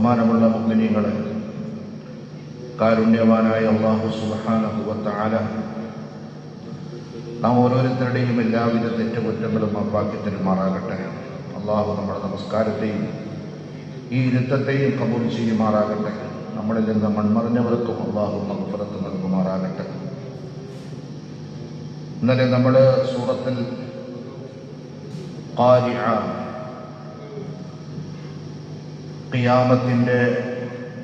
ബഹുമാനമുള്ള മുഅ്മിനീങ്ങളെ, കാരുണ്യവാനായ അല്ലാഹു സുബ്ഹാനഹു വ തആല നാം ഓരോരുത്തരുടെയും എല്ലാവിധ തെറ്റുകുറ്റങ്ങളും മാപ്പാക്കി തരുമാറാകട്ടെ. അള്ളാഹു നമ്മുടെ നമസ്കാരത്തെയും ഈ ഇരുത്തത്തെയും കബൂൽ ചെയ്യുമാറാകട്ടെ. നമ്മളിൽ നിന്ന് മൺമറഞ്ഞവർക്കും അള്ളാഹു മഗ്ഫിറത്ത് നൽകുമാറാകട്ടെ. ഇന്നലെ നമ്മൾ സൂറത്തുൽ ഖാരിഅ ഖിയാമത്തിൻ്റെ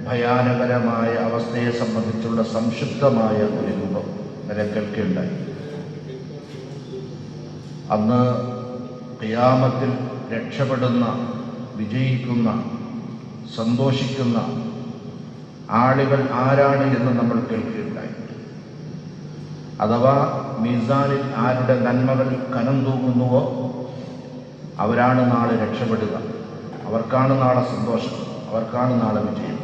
ഭയാനകരമായ അവസ്ഥയെ സംബന്ധിച്ചുള്ള സംക്ഷിപ്തമായ ഒരു രൂപം ഇന്നലെ കേൾക്കുകയുണ്ടായി. അന്ന് ഖിയാമത്തിൽ രക്ഷപ്പെടുന്ന, വിജയിക്കുന്ന, സന്തോഷിക്കുന്ന ആളുകൾ ആരാണ് എന്ന് നമ്മൾ കേൾക്കുകയുണ്ടായി. അഥവാ മീസാനിൽ ആരുടെ നന്മകൾ കനം തൂങ്ങുന്നുവോ അവരാണ് നാളെ രക്ഷപ്പെടുക, അവർക്കാണ് നാളെ സന്തോഷം, അവർക്കാണ് നാളെ വിജയം.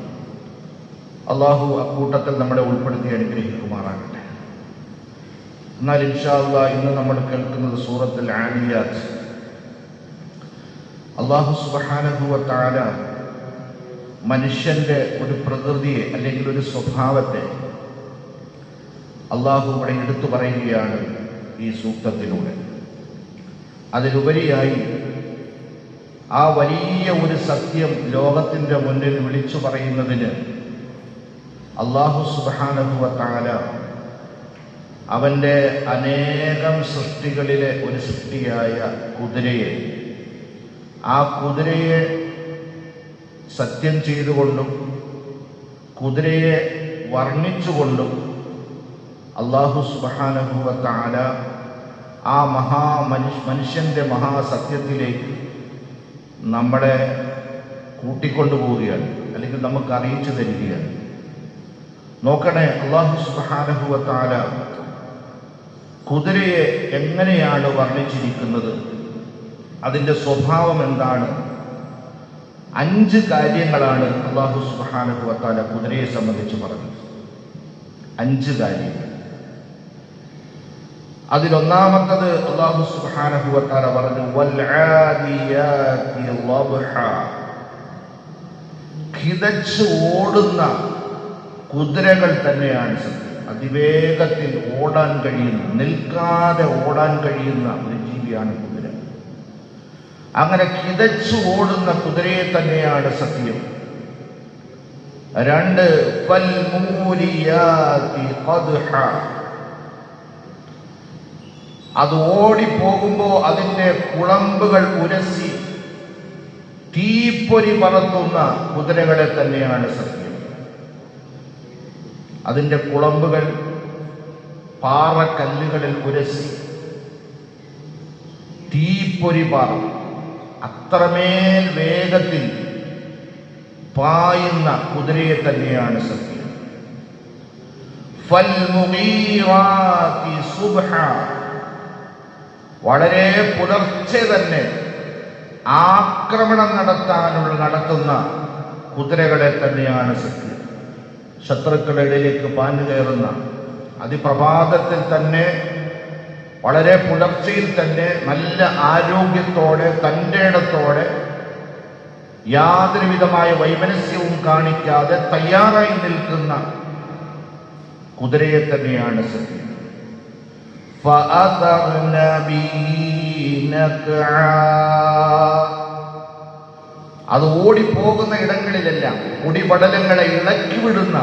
അള്ളാഹു അക്കൂട്ടത്തിൽ നമ്മളെ ഉൾപ്പെടുത്തി അനുഗ്രഹിക്കുമാറാകട്ടെ. എന്നാൽ ഇൻഷാ അല്ലാഹ് ഇന്ന് നമ്മൾ കേൾക്കുന്നത് സൂറത്തുൽ ആദിയാത്ത്. അല്ലാഹു സുബ്ഹാനഹു വ തആല മനുഷ്യന്റെ ഒരു പ്രകൃതിയെ അല്ലെങ്കിൽ ഒരു സ്വഭാവത്തെ അള്ളാഹു ഇവിടെ എടുത്തു പറയുകയാണ് ഈ സൂക്തത്തിലൂടെ. അതിലുപരിയായി ആ വലിയ ഒരു സത്യം ലോകത്തിൻ്റെ മുന്നിൽ വിളിച്ചു പറയുന്നതിന് അല്ലാഹു സുബ്ഹാനഹു വ തആല അവൻ്റെ അനേകം സൃഷ്ടികളിലെ ഒരു സൃഷ്ടിയായ കുതിരയെ, ആ കുതിരയെ സത്യം ചെയ്തുകൊണ്ടും കുതിരയെ വർണ്ണിച്ചുകൊണ്ടും അല്ലാഹു സുബ്ഹാനഹു വ തആല ആ മനുഷ്യൻ്റെ മഹാസത്യത്തിലേക്ക് നമ്മളെ കൂട്ടിക്കൊണ്ടുപോവുകയാണ്, അല്ലെങ്കിൽ നമുക്ക് അറിയിച്ചു തരികയാണ്. നോക്കണേ, അല്ലാഹു സുബ്ഹാനഹു വ തആല കുതിരയെ എങ്ങനെയാണ് വർണ്ണിച്ചിരിക്കുന്നത്, അതിൻ്റെ സ്വഭാവം എന്താണ്? 5 കാര്യങ്ങളാണ് അല്ലാഹു സുബ്ഹാനഹു വ തആല കുതിരയെ സംബന്ധിച്ച് പറഞ്ഞത്. 5 കാര്യങ്ങൾ. അതിലൊന്നാമത്തത് അല്ലാഹു സുബ്ഹാനഹു വ തആല പറഞ്ഞു, വൽ ആദിയാതി ളബ്ഹ, കിതച്ച് ഓടുന്ന കുതിരകൾ തന്നെയാണ് സത്യം. അതിവേഗത്തിൽ ഓടാൻ കഴിയുന്ന, നിൽക്കാതെ ഓടാൻ കഴിയുന്ന ഒരു ജീവിയാണ് കുതിര. അങ്ങനെ കിതച്ച് ഓടുന്ന കുതിരയെ തന്നെയാണ് സത്യം. 2, ഫൽ മൂരിയാതി ഖദ്ഹ, അത് ഓടിപ്പോകുമ്പോൾ അതിൻ്റെ കുളമ്പുകൾ ഉരസി തീപ്പൊരി പറത്തുന്ന കുതിരകളെ തന്നെയാണ് സത്യം. അതിൻ്റെ കുളമ്പുകൾ പാറക്കല്ലുകളിൽ ഉരസി തീപ്പൊരി പാറും. അത്രമേൽ വേഗത്തിൽ പായുന്ന കുതിരയെ തന്നെയാണ് സത്യം. ഫൽ മുഗീറാതി സുബ്ഹ, വളരെ പുലർച്ചെ തന്നെ ആക്രമണം നടത്തുന്ന കുതിരകളെ തന്നെയാണ് സത്യം. ശത്രുക്കളുടെ ഇടയിലേക്ക് പാഞ്ഞു കയറുന്ന, അതിപ്രഭാതത്തിൽ തന്നെ, വളരെ പുലർച്ചയിൽ തന്നെ നല്ല ആരോഗ്യത്തോടെ, തൻ്റെ ഇടത്തോടെ, യാതൊരു വിധമായ വൈമനസ്യവും കാണിക്കാതെ തയ്യാറായി നിൽക്കുന്ന കുതിരയെ തന്നെയാണ് സത്യം. ഫഅതർന ബിഹി നഖഅ, അത് ഓടിപ്പോകുന്ന ഇടങ്ങളിലെല്ലാം പൊടിപടലങ്ങളെ ഇളക്കിവിടുന്ന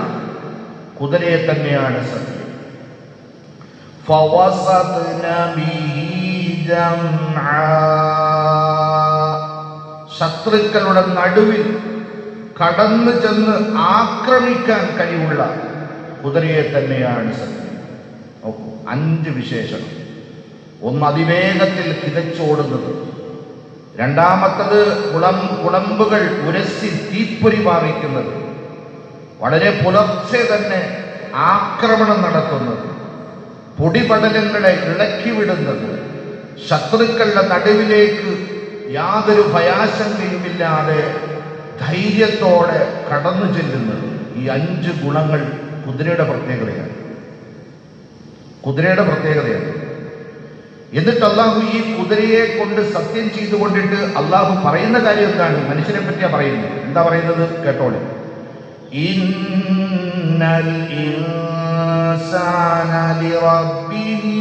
കുതിരയെ തന്നെയാണ് സത്യം. ഫവസത്ന ബിഹി ജംഅ, ശത്രുക്കളുടെ നടുവിൽ കടന്നു ചെന്ന് ആക്രമിക്കാൻ കഴിവുള്ള കുതിരയെ തന്നെയാണ് സത്യം. 5 വിശേഷണം. 1, അതിവേഗത്തിൽ കിതച്ചോടുന്നത്. 2, കുളമ്പുകൾ ഉരസി തീപ്പൊരി പാറിക്കുന്നത്. വളരെ പുലർച്ചെ തന്നെ ആക്രമണം നടത്തുന്നത്. പൊടിപടലങ്ങളെ ഇളക്കിവിടുന്നത്. ശത്രുക്കളുടെ നടുവിലേക്ക് യാതൊരു ഭയാശങ്കയുമില്ലാതെ ധൈര്യത്തോടെ കടന്നു ചെല്ലുന്നത്. ഈ 5 ഗുണങ്ങൾ കുതിരയുടെ പ്രത്യേകതയാണ്. എന്നിട്ട് അള്ളാഹു ഈ കുതിരയെ കൊണ്ട് സത്യം ചെയ്തുകൊണ്ടിട്ട് അള്ളാഹു പറയുന്ന കാര്യം എന്താണ്? മനുഷ്യനെ പറ്റിയാ പറയുന്നത്. എന്താ പറയുന്നത്? കേട്ടോളെ. ഇന്നൽ ഇൻസാന ലിറബ്ബിഹി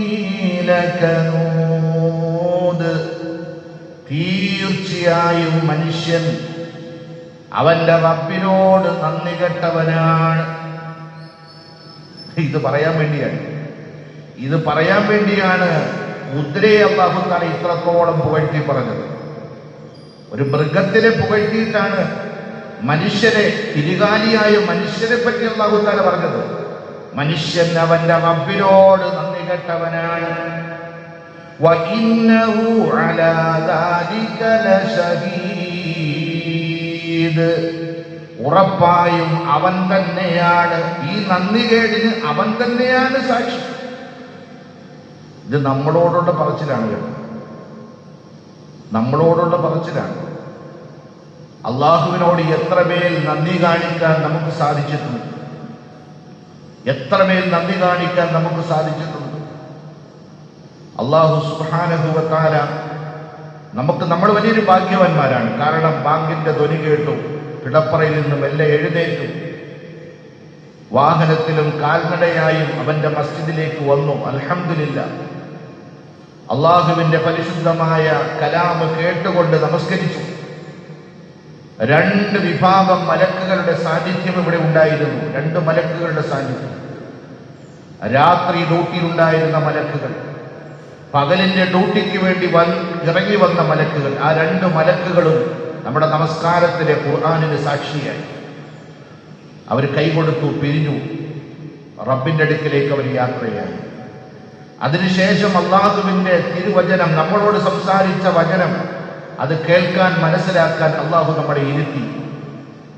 ലകനൂദ്, തീർച്ചയായും മനുഷ്യൻ അവന്റെ റബ്ബിനോട് നന്ദി കെട്ടവനാണ്. ഇത് പറയാൻ വേണ്ടിയാണ് കുതിരയെ അല്ലാഹു തആല ഇത്രത്തോളം പുകഴ്ത്തി പറഞ്ഞത്. ഒരു മൃഗത്തിനെ പുകഴ്ത്തിയിട്ടാണ് മനുഷ്യരെ, തിരുകാലിയായ മനുഷ്യരെ പറ്റി അല്ലാഹു തആല പറഞ്ഞത്. മനുഷ്യൻ അവന്റെ റബ്ബിനോട് നന്ദി കെട്ടവനാണ്. വഇന്നഹു അലാ ദാലിക ലശഹീദ്, ഉറപ്പായും അവൻ തന്നെയാണ്, ഈ നന്ദികേടിന് അവൻ തന്നെയാണ് സാക്ഷി. ഇത് നമ്മളോടുള്ള പറച്ചിലാണ് കേട്ടോ, നമ്മളോടുള്ള പറച്ചിലാണ്. അള്ളാഹുവിനോട് എത്രമേൽ നന്ദി കാണിക്കാൻ നമുക്ക് സാധിച്ചിട്ടുണ്ട്, എത്രമേൽ നന്ദി കാണിക്കാൻ നമുക്ക് സാധിച്ചിട്ടുണ്ട്. അള്ളാഹു സുബ്ഹാനഹു വ തആല നമ്മൾ വലിയൊരു ഭാഗ്യവാന്മാരാണ്. കാരണം ബാങ്കിന്റെ ധ്വനി കേട്ടു, കിടപ്പറയിൽ നിന്നും മെല്ലെ എഴുന്നേറ്റു, വാഹനത്തിലും കാൽനടയായും അവന്റെ മസ്ജിദിലേക്ക് വന്നു. അൽഹംദുലില്ലാഹ്, അള്ളാഹുവിന്റെ പരിശുദ്ധമായ കലാം കേട്ടുകൊണ്ട് നമസ്കരിച്ചു. 2 വിഭാഗം മലക്കുകളുടെ സാന്നിധ്യം ഇവിടെ ഉണ്ടായിരുന്നു. 2 മലക്കുകളുടെ സാന്നിധ്യം. രാത്രി ഡ്യൂട്ടിയിലുണ്ടായിരുന്ന മലക്കുകൾ, പകലിന്റെ ഡ്യൂട്ടിക്ക് വേണ്ടി ഇറങ്ങി വന്ന മലക്കുകൾ. ആ 2 മലക്കുകളും നമ്മുടെ നമസ്കാരത്തിലെ ഖുർആനിന് സാക്ഷിയായി. അവർ കൈകൊടുത്തു, പിരിഞ്ഞു, റബ്ബിന്റെ അടുക്കിലേക്ക് അവർ യാത്രയായി. അതിനുശേഷം അള്ളാഹുവിന്റെ തിരുവചനം, നമ്മളോട് സംസാരിച്ച വചനം, അത് കേൾക്കാൻ മനസ്സിലാക്കാൻ അള്ളാഹു നമ്മളെ ഇരുത്തി.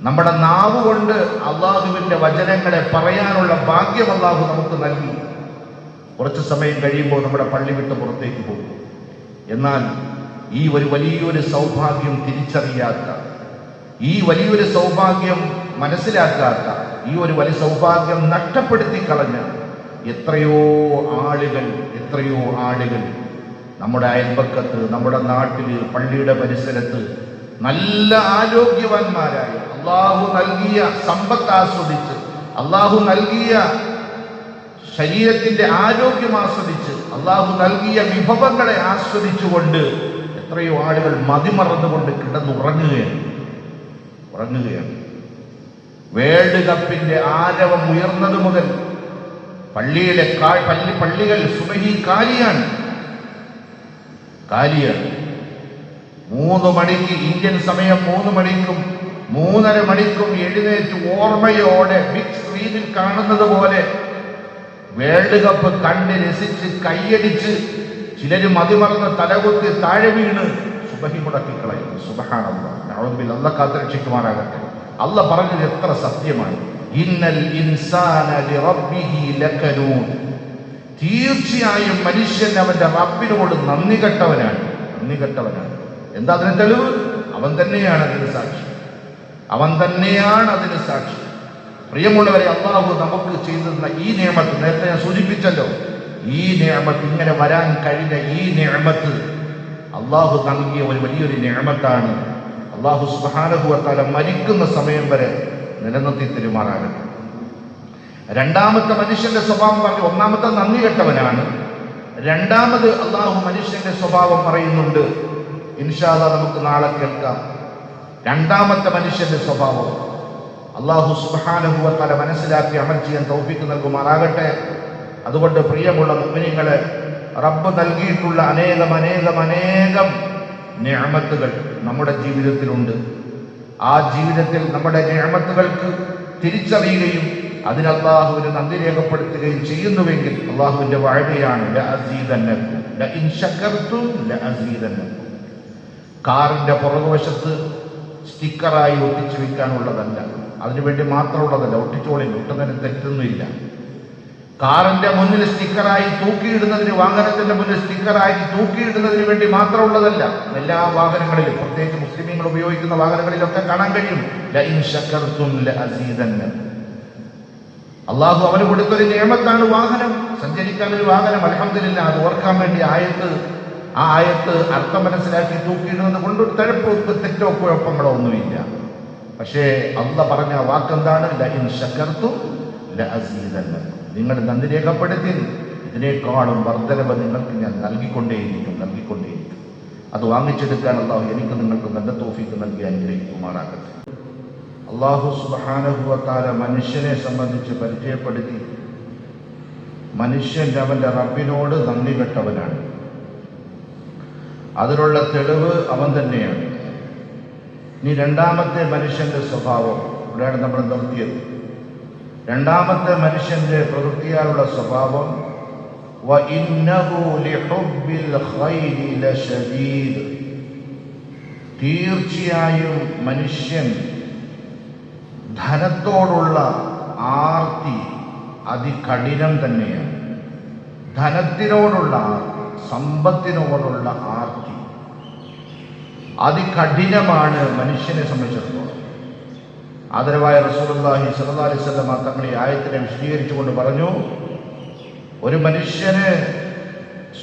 നമ്മുടെ നാവ് കൊണ്ട് അള്ളാഹുവിന്റെ വചനങ്ങളെ പറയാനുള്ള ഭാഗ്യം അള്ളാഹു നമുക്ക് നൽകി. കുറച്ച് സമയം കഴിയുമ്പോൾ നമ്മുടെ പള്ളി വിട്ട് പുറത്തേക്ക് പോകും. എന്നാൽ ഈ വലിയൊരു സൗഭാഗ്യം തിരിച്ചറിയാത്ത, ഈ വലിയൊരു സൗഭാഗ്യം മനസ്സിലാക്കാത്ത, ഈ വലിയ സൗഭാഗ്യം നഷ്ടപ്പെടുത്തി കളഞ്ഞ എത്രയോ ആളുകൾ നമ്മുടെ അയൽപക്കത്ത്, നമ്മുടെ നാട്ടില്, പള്ളിയുടെ പരിസരത്ത് നല്ല ആരോഗ്യവാന്മാരായി അള്ളാഹു നൽകിയ സമ്പത്ത് ആസ്വദിച്ച്, അള്ളാഹു നൽകിയ ശരീരത്തിന്റെ ആരോഗ്യം ആസ്വദിച്ച്, അള്ളാഹു നൽകിയ വിഭവങ്ങളെ ആസ്വദിച്ചുകൊണ്ട് എത്രയോ ആളുകൾ മതിമറന്നുകൊണ്ട് കിടന്നുറങ്ങുകയാണ്. വേൾഡ് കപ്പിന്റെ ആരവം ഉയർന്നത് മുതൽ പള്ളികൾ സുബഹി കാലിയാണ്. 3 മണിക്ക്, ഇന്ത്യൻ സമയം 3 മണിക്കും 3:30 മണിക്കും എഴുന്നേറ്റ് ഓർമ്മയോടെ ബിഗ് സ്ക്രീനിൽ കാണുന്നത് പോലെ വേൾഡ് കപ്പ് കണ്ട് രസിച്ച് കൈയടിച്ച് ചിലര് മതിമറന്ന് തലകുത്തി താഴെ വീണ് സുബഹി മുടക്കിക്കളയും. സുബ്ഹാനല്ലാഹ്, നഊദുബില്ലാഹ്, അല്ലാഹ് കാത്തുരക്ഷിക്കുമാറാകട്ടെ. അല്ലാഹ് പറഞ്ഞത് എത്ര സത്യമാണ്. ഇന്നൽ ഇൻസാന ലിറബ്ബിഹി ലകനൂദ്, തീർച്ചയായും മനുഷ്യൻ അവന്റെ റബ്ബിനോട് നന്ദി കെട്ടവനാണ്. എന്താ അതിന് തെളിവ്? അവൻ തന്നെയാണ് അതിന് സാക്ഷി. പ്രിയമുള്ളവരെ, അല്ലാഹു നമുക്ക് ചെയ്തിരുന്ന ഈ നിഅമത്ത്, നേരത്തെ ഞാൻ സൂചിപ്പിച്ചല്ലോ, ഈ നിഅമത്ത്, ഇങ്ങനെ വരാൻ കഴിഞ്ഞ ഈ നിഅമത്ത് അല്ലാഹു നൽകിയ വലിയൊരു നിഅമത്താണ്. അല്ലാഹു സുബ്ഹാനഹു വ തആല മരിക്കുന്ന സമയം വരെ നിലനിർത്തി തെരുമാറാകട്ടെ. 2ാമത്തെ മനുഷ്യന്റെ സ്വഭാവം പറഞ്ഞു. 1ാമത്തെ നന്ദി കെട്ടവനാണ്. 2ാമത് അല്ലാഹു മനുഷ്യന്റെ സ്വഭാവം പറയുന്നുണ്ട്. ഇൻഷാ അല്ലാഹ് നമുക്ക് നാളെ കേൾക്കാം. 2ാമത്തെ മനുഷ്യന്റെ സ്വഭാവം അല്ലാഹു സുബ്ഹാനഹു വ തആല മനസ്സിലാക്കി അമൽ ചെയ്യാൻ തൗഫീഖ് നൽകുമാറാകട്ടെ. അതുകൊണ്ട് പ്രിയമുള്ള മുഅ്മിനീങ്ങളെ, റബ്ബ് നൽകിയിട്ടുള്ള അനേകം നിഅമത്തുകൾ നമ്മുടെ ജീവിതത്തിലുണ്ട്. ആ ജീവിതത്തിൽ നമ്മുടെ നിഅമത്തുകൾക്ക് തിരിച്ചറിയുകയും അതിന് അല്ലാഹുവിന് നന്ദി രേഖപ്പെടുത്തുകയും ചെയ്യുന്നുവെങ്കിൽ അല്ലാഹുവിന്റെ വഅദയാണ് ലഇൻ ശകർതും ലഅസീദന്നകും. കാറിന്റെ പുറകുവശത്ത് സ്റ്റിക്കറായി ഒട്ടിച്ചു വെക്കാനുള്ളതല്ല, അതിനുവേണ്ടി മാത്രമുള്ളതല്ല. ഒട്ടിച്ചോളിൽ ഒട്ടുന്നതിന് തെറ്റൊന്നുമില്ല. കാറിന്റെ മുന്നിൽ സ്റ്റിക്കറായി തൂക്കിയിടുന്നതിന്, വാഹനത്തിന്റെ മുന്നിൽ സ്റ്റിക്കറായി തൂക്കിയിടുന്നതിന് വേണ്ടി മാത്രമുള്ളതല്ല. എല്ലാ വാഹനങ്ങളിലും, പ്രത്യേകിച്ച് മുസ്ലിമീങ്ങൾ ഉപയോഗിക്കുന്ന വാഹനങ്ങളിലൊക്കെ കാണാൻ കഴിയും ലഇൻ ശകർതും ലഅസീദന്നകും. അള്ളാഹു അവന് കൊടുത്തൊരു നിയമത്താണ് വാഹനം, സഞ്ചരിക്കാൻ ഒരു വാഹനം. അൽഹംദുലില്ലാ, അത് ഓർക്കാൻ വേണ്ടി ആ ആയത്ത് അർത്ഥം മനസ്സിലാക്കി തൂക്കിയിടുന്നത് കൊണ്ട് തഴപ്പോ തെറ്റോ കുഴപ്പങ്ങളോ ഒന്നുമില്ല. പക്ഷേ അള്ളാഹ് പറഞ്ഞ വാക്കെന്താണ്? ലഇൻ ശകർതും ലഅസീദന്നകും. നിങ്ങൾ നന്ദി രേഖപ്പെടുത്തി ഇതിനേക്കാളും വർദ്ധനവ് നിങ്ങൾക്ക് ഞാൻ നൽകിക്കൊണ്ടേയിരിക്കും. അത് വാങ്ങിച്ചെടുക്കാൻ അള്ളാഹു എനിക്ക് നിങ്ങൾക്ക് നല്ല തൗഫീഖ് നൽകി അനുഗ്രഹിക്കുമാറാകട്ടെ. അള്ളാഹു സുബ്ഹാനഹു വ തആല മനുഷ്യനെ സംബന്ധിച്ച് പരിചയപ്പെടുത്തി, മനുഷ്യൻ അവൻ്റെ റബ്ബിനോട് നന്ദി കെട്ടവനാണ്. അതിനുള്ള തെളിവ് അവൻ തന്നെയാണ്. ഇനി രണ്ടാമത്തെ മനുഷ്യന്റെ സ്വഭാവം, ഇവിടെയാണ് നമ്മൾ നിർത്തിയത്. രണ്ടാമത്തെ മനുഷ്യന്റെ പ്രവൃത്തിയാലുള്ള സ്വഭാവം വഇന്നഹു ലിഹുബ്ബിൽ ഖൈരി ലശദീദ്. തീർച്ചയായും മനുഷ്യൻ ധനത്തോടുള്ള ആർത്തി അതികഠിനം തന്നെയാണ്. ധനത്തിനോടുള്ള ആർത്തി, സമ്പത്തിനോടുള്ള ആർത്തി അതികഠിനമാണ് മനുഷ്യനെ സംബന്ധിച്ചിടത്തോളം. ആദരവായ റസൂലുള്ളാഹി സ്വല്ലല്ലാഹു അലൈഹി വസല്ലം തങ്ങൾ ഈ ആയത്തിനെ വിശദീകരിച്ചുകൊണ്ട് പറഞ്ഞു, ഒരു മനുഷ്യന്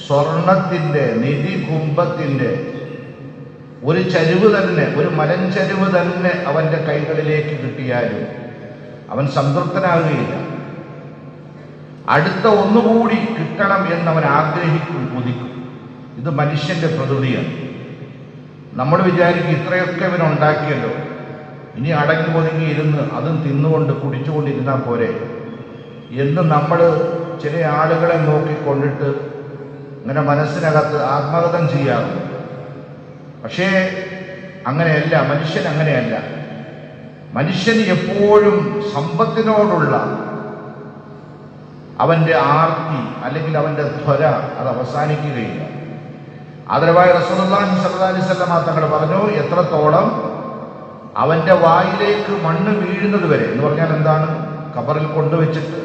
സ്വർണത്തിന്റെ നിധി കുംഭത്തിന്റെ ഒരു ചരിവ് തന്നെ, ഒരു മലഞ്ചരിവ് തന്നെ അവന്റെ കൈകളിലേക്ക് കിട്ടിയാലും അവൻ സംതൃപ്തനാകുകയില്ല. അടുത്ത ഒന്നുകൂടി കിട്ടണം എന്നവൻ ആഗ്രഹിക്കും, കൊതിക്കും. ഇത് മനുഷ്യന്റെ പ്രകൃതിയാണ്. നമ്മൾ വിചാരിക്കും ഇത്രയൊക്കെ ഇവനുണ്ടാക്കിയല്ലോ, ഇനി അടങ്ങി ഒതുങ്ങി ഇരുന്ന് അതും തിന്നുകൊണ്ട് കുടിച്ചുകൊണ്ടിരുന്നാൽ പോരെ എന്ന് നമ്മൾ ചില ആളുകളെ നോക്കിക്കൊണ്ടിട്ട് ഇങ്ങനെ മനസ്സിനകത്ത് ആത്മകഥം ചെയ്യാറുണ്ട്. പക്ഷേ അങ്ങനെയല്ല, മനുഷ്യൻ അങ്ങനെയല്ല. മനുഷ്യന് എപ്പോഴും സമ്പത്തിനോടുള്ള അവന്റെ ആർത്തി അല്ലെങ്കിൽ അവന്റെ ത്വര അത് അവസാനിക്കുകയില്ല. ആദരവായ റസൂലുള്ളാഹി സ്വല്ലല്ലാഹു അലൈഹി വസല്ലം തങ്ങൾ പറഞ്ഞു, എത്രത്തോളം അവന്റെ വായിലേക്ക് മണ്ണ് വീഴുന്നത് വരെ എന്ന് പറഞ്ഞാൽ എന്താണ്? ഖബറിൽ കൊണ്ടുവച്ചിട്ട്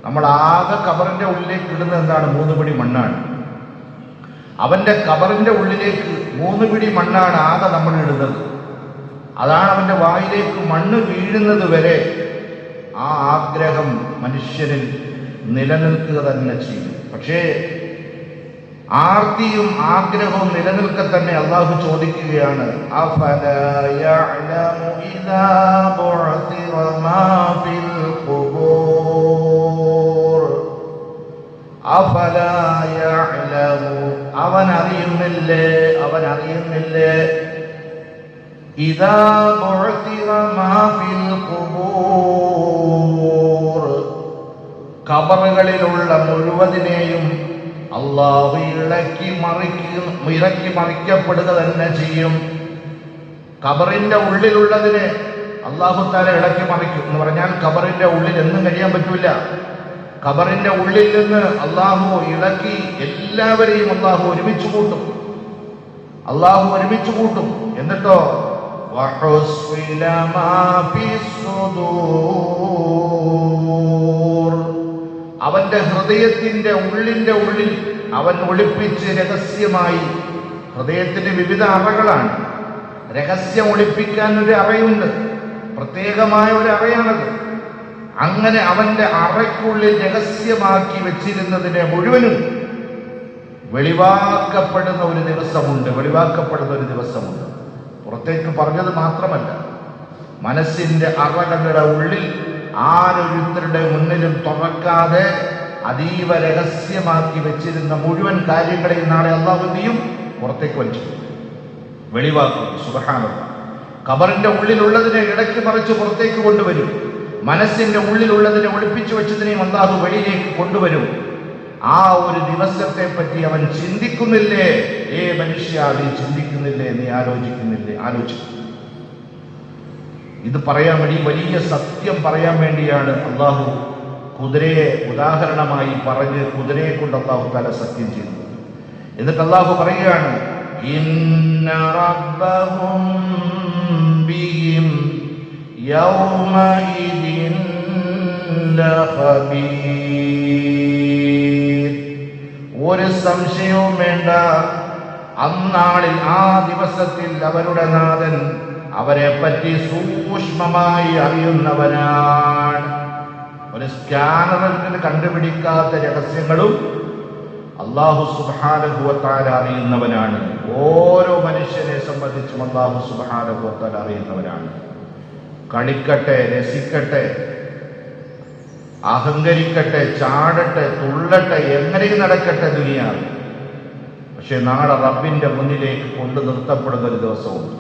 നമ്മൾ ആകെ ഖബറിന്റെ ഉള്ളിലേക്ക് ഇടുന്നത് എന്താണ്? 3 പിടി മണ്ണാണ്. അവന്റെ ഖബറിന്റെ ഉള്ളിലേക്ക് 3 പിടി മണ്ണാണ് ആകെ നമ്മൾ ഇടുന്നത്. അതാണ് അവന്റെ വായിലേക്ക് മണ്ണ് വീഴുന്നത് വരെ ആ ആഗ്രഹം മനുഷ്യനിൽ നിലനിൽക്കുക തന്നെ ചെയ്യും. പക്ഷേ ആർത്തിയും ആഗ്രഹവും നിലനിൽക്കെ തന്നെ അള്ളാഹു ചോദിക്കുകയാണ്, അഫലാ യഅലമു ഇദാ ബുഅസിറ മാ ഫിൽ ഖുബൂർ. അഫലാ യഅലമു, അവൻ അറിയുന്നില്ലേ ഇദാ ബുഅസിറ മാ ഫിൽ ഖുബൂർ, ഖബറുകളിലുള്ള മുഴുവതിനെയും അള്ളാഹു ഇറക്കി മറിക്കപ്പെടുക തന്നെ ചെയ്യും. ഖബറിന്റെ ഉള്ളിലുള്ളതിനെ അള്ളാഹു തആല ഇളക്കി മറിക്കും എന്ന് പറഞ്ഞാൽ ഖബറിന്റെ ഉള്ളിൽ എന്നും കഴിയാൻ പറ്റൂല. ഖബറിന്റെ ഉള്ളിൽ നിന്ന് അള്ളാഹു ഇളക്കി എല്ലാവരെയും അള്ളാഹു ഒരുമിച്ച് കൂട്ടും. എന്നിട്ടോ വഹുസ്വില മാ ഫിസ്സുദൂർ, അവന്റെ ഹൃദയത്തിന്റെ ഉള്ളിൽ അവൻ ഒളിപ്പിച്ച് രഹസ്യമായി, ഹൃദയത്തിന് വിവിധ അറകളാണ്, രഹസ്യം ഒളിപ്പിക്കാൻ ഒരു അറയുണ്ട്, പ്രത്യേകമായ ഒരു അറയാണത്. അങ്ങനെ അവന്റെ അറയ്ക്കുള്ളിൽ രഹസ്യമാക്കി വെച്ചിരുന്നതിനെ മുഴുവനും വെളിവാക്കപ്പെടുന്ന ഒരു ദിവസമുണ്ട്. പുറത്തേക്ക് പറഞ്ഞത് മാത്രമല്ല, മനസ്സിന്റെ അറകളുടെ ഉള്ളിൽ ആരൊരുത്തരുടെ മുന്നിലും തുറക്കാതെ അതീവ രഹസ്യമാക്കി വെച്ചിരുന്ന മുഴുവൻ കാര്യങ്ങളെയും നാളെ അല്ലാഹു ചെയ്യും, പുറത്തേക്ക് വെളിവാക്കും. സുബ്ഹാനല്ലാഹ്. ഖബറിന്റെ ഉള്ളിലുള്ളതിനെ ഇടയ്ക്ക് മറിച്ച് പുറത്തേക്ക് കൊണ്ടുവരും. മനസ്സിന്റെ ഉള്ളിലുള്ളതിനെ ഒളിപ്പിച്ചു വെച്ചതിനെയും അല്ലാഹു വെളിയിലേക്ക് കൊണ്ടുവരും. ആ ഒരു ദിവസത്തെ പറ്റി അവൻ ചിന്തിക്കുന്നില്ലേ? മനുഷ്യ, നീ ചിന്തിക്കുന്നില്ലേ? നീ ആലോചിക്കും. ഇത് പറയാൻ വേണ്ടി, വലിയ സത്യം പറയാൻ വേണ്ടിയാണ് അള്ളാഹു കുതിരയെ ഉദാഹരണമായി പറഞ്ഞ് കുതിരയെ കൊണ്ട് അള്ളാഹു തആല സത്യം ചെയ്തത്. എന്നിട്ട് അള്ളാഹു പറയുകയാണ്, ഇന്ന റബ്ബഹും ബിഹിം യൗമഇദിൻ ലഖബീർ. ഒരു സംശയവും വേണ്ട, അന്നാളിൽ ആ ദിവസത്തിൽ അവരുടെ നാഥൻ അവരെ പറ്റി സൂക്ഷ്മമായി അറിയുന്നവനാണ്. അവന് സ്കാനറിന് കണ്ടുപിടിക്കാത്ത രഹസ്യങ്ങളും അല്ലാഹു സുബ്ഹാനഹു വ തആല അറിയുന്നവനാണ്. ഓരോ മനുഷ്യനെ സംബന്ധിച്ചും അല്ലാഹു സുബ്ഹാനഹു വ തആല അറിയുന്നവനാണ്. കളിക്കട്ടെ, രസിക്കട്ടെ, അഹങ്കരിക്കട്ടെ, ചാടട്ടെ, തുള്ളട്ടെ, എങ്ങനെയും നടക്കട്ടെ ദുനിയാവ്. പക്ഷെ നാളെ റബ്ബിന്റെ മുന്നിലേക്ക് കൊണ്ടു നിർത്തപ്പെടുന്ന ഒരു ദിവസമുണ്ട്.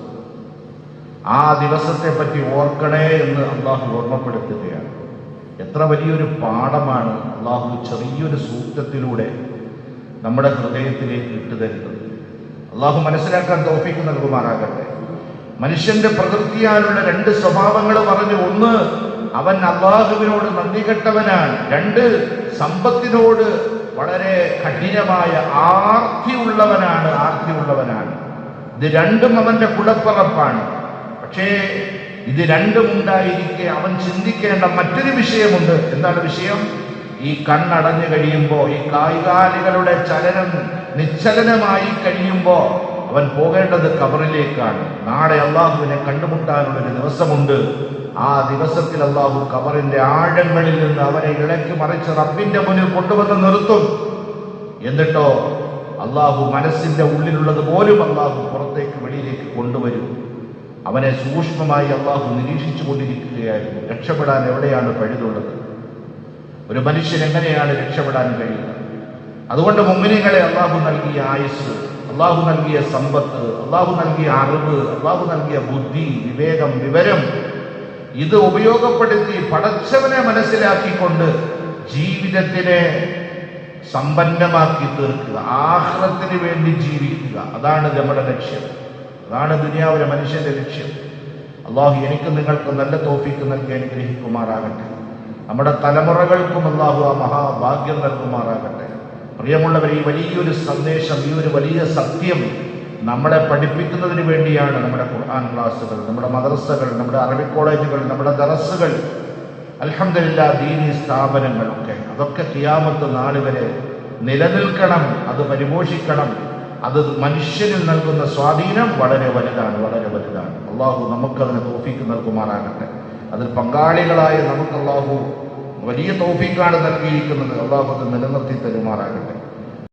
ആ ദിവസത്തെ പറ്റി ഓർക്കണേ എന്ന് അള്ളാഹു ഓർമ്മപ്പെടുത്തുകയാണ്. എത്ര വലിയൊരു പാഠമാണ് അള്ളാഹു ചെറിയൊരു സൂക്തത്തിലൂടെ നമ്മുടെ ഹൃദയത്തിലേക്ക് ഇട്ടുതരുന്നത്. അള്ളാഹു മനസ്സിലാക്കാൻ തൗഫീഖ് നൽകുമാറാകട്ടെ. മനുഷ്യന്റെ പ്രകൃതിയാലുള്ള രണ്ട് സ്വഭാവങ്ങൾ പറഞ്ഞു. ഒന്ന്, അവൻ അള്ളാഹുവിനോട് നന്ദി കെട്ടവനാണ്. രണ്ട്, സമ്പത്തിനോട് വളരെ കഠിനമായ ആർത്തിയുള്ളവനാണ്. ഇത് രണ്ടും അവന്റെ കുടപ്പിറപ്പാണ്. പക്ഷേ ഇത് രണ്ടും ഉണ്ടായിരിക്കെ അവൻ ചിന്തിക്കേണ്ട മറ്റൊരു വിഷയമുണ്ട്. എന്താണ് വിഷയം? ഈ കണ്ണടഞ്ഞു കഴിയുമ്പോൾ, ഈ കൈകാലുകളുടെ ചലനം നിശ്ചലനമായി കഴിയുമ്പോൾ അവൻ പോകേണ്ടത് ഖബറിലേക്കാണ്. നാളെ അള്ളാഹുവിനെ കണ്ടുമുട്ടാനുള്ളൊരു ദിവസമുണ്ട്. ആ ദിവസത്തിൽ അള്ളാഹു ഖബറിന്റെ ആഴങ്ങളിൽ നിന്ന് അവനെ ഇളക്കി മറിച്ച് റബ്ബിന്റെ മുന്നിൽ കൊണ്ടുവന്ന് നിർത്തും. എന്നിട്ടോ അള്ളാഹു മനസ്സിന്റെ ഉള്ളിലുള്ളത് പോലും അള്ളാഹു പുറത്തേക്ക് വെളിയിലേക്ക് കൊണ്ടുവരും. അവനെ സൂക്ഷ്മമായി അള്ളാഹു നിരീക്ഷിച്ചു കൊണ്ടിരിക്കുകയായിരുന്നു. രക്ഷപ്പെടാൻ എവിടെയാണ് പഴുതുള്ളത്? ഒരു മനുഷ്യൻ എങ്ങനെയാണ് രക്ഷപ്പെടാൻ കഴിയുക? അതുകൊണ്ട് മുഅ്മിനീങ്ങളെ, അള്ളാഹു നൽകിയ ആയുസ്, അള്ളാഹു നൽകിയ സമ്പത്ത്, അള്ളാഹു നൽകിയ അറിവ്, അള്ളാഹു നൽകിയ ബുദ്ധി, വിവേകം, വിവരം, ഇത് ഉപയോഗപ്പെടുത്തി പടച്ചവനെ മനസ്സിലാക്കിക്കൊണ്ട് ജീവിതത്തിനെ സമ്പന്നമാക്കി തീർക്കുക, ആഖിറത്തിന് വേണ്ടി ജീവിക്കുക. അതാണ് നമ്മുടെ ലക്ഷ്യം. അതാണ് ദുനിയാവിലെ മനുഷ്യന്റെ ലക്ഷ്യം. അള്ളാഹു എനിക്ക് നിങ്ങൾക്ക് നല്ല തൗഫീഖ് നൽകി അനുഗ്രഹിക്കുമാറാകട്ടെ. നമ്മുടെ തലമുറകൾക്കും അള്ളാഹു ആ മഹാഭാഗ്യം നൽകുമാറാകട്ടെ. പ്രിയമുള്ളവർ, ഈ വലിയൊരു സന്ദേശം, ഈ ഒരു വലിയ സത്യം നമ്മളെ പഠിപ്പിക്കുന്നതിന് വേണ്ടിയാണ് നമ്മുടെ ഖുർആൻ ക്ലാസ്സുകൾ, നമ്മുടെ മദ്രസകൾ, നമ്മുടെ അറബിക് കോളേജുകൾ, നമ്മുടെ ദറസുകൾ, അൽഹംദുലില്ലാഹ് ദീനി സ്ഥാപനങ്ങളൊക്കെ. അതൊക്കെ ഖിയാമത്ത് നാൾ വരെ നിലനിൽക്കണം, അത് പരിപോഷിക്കണം. അത് മനുഷ്യനിൽ നൽകുന്ന സ്വാധീനം വളരെ വലുതാണ്. അള്ളാഹു നമുക്കതിന് തൗഫീഖ് നൽകുമാറാകട്ടെ. അതിൽ പങ്കാളികളായ നമുക്ക് അള്ളാഹു വലിയ തൗഫീഖാണ് നൽകിയിരിക്കുന്നത്. അള്ളാഹു അത് നിലനിർത്തി തരുമാറാകട്ടെ.